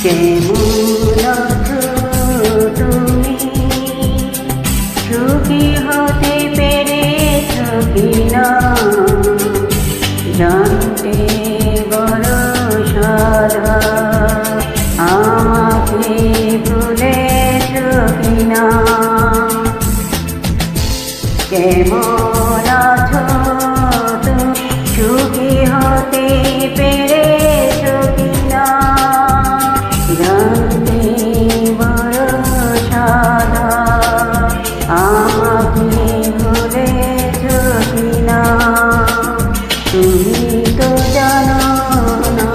কেমন আছো তুমি, সুখী হতে পেরেছ কিনা জানতে বড় সাধা। আমাকে ভুলেছ কিনা, কেমন আছো তুমি, সুখী হতে পেরেছ কিনা জানতে বড় সাধা। আমাকে ভুলেছ কিনা, তুমি তো জানো না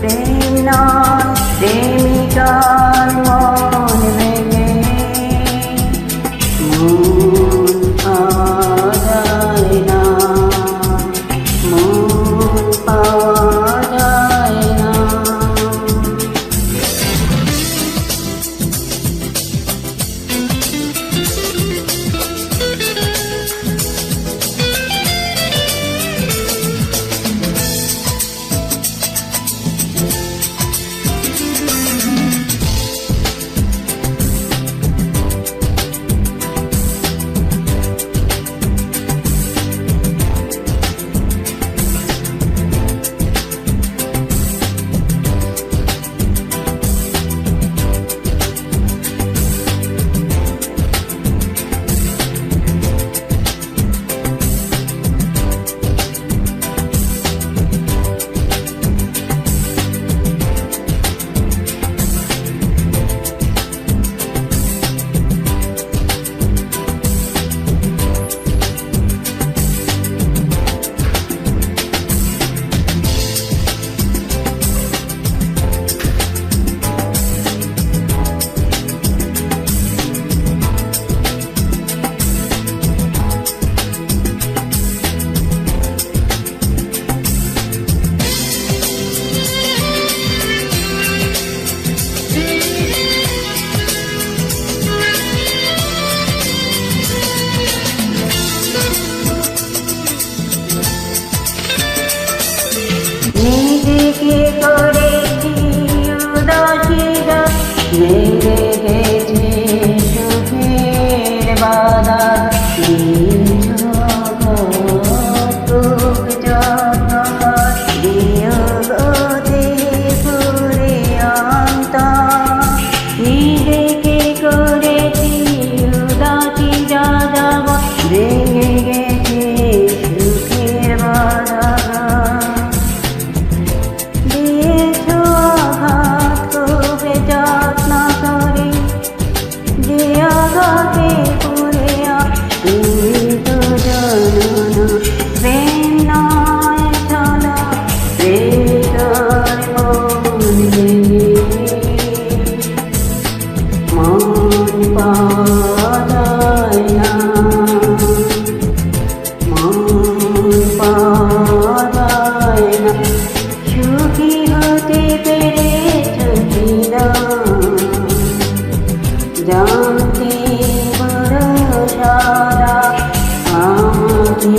প্রেম নয় প্রেমিকার মন ভেঙে মন পাওয়া যায় না, মন পাওয়া যায় না। নিজেকে করেছি উদাসীন, মেরে গেছে সুখের বাধা। নিজেকে করেছি উদাসীন, ভেঙে গেছে সুখের বাধা। সুখী হতে পেরেছ কিনা জানতে বড় সাধা। আমাকে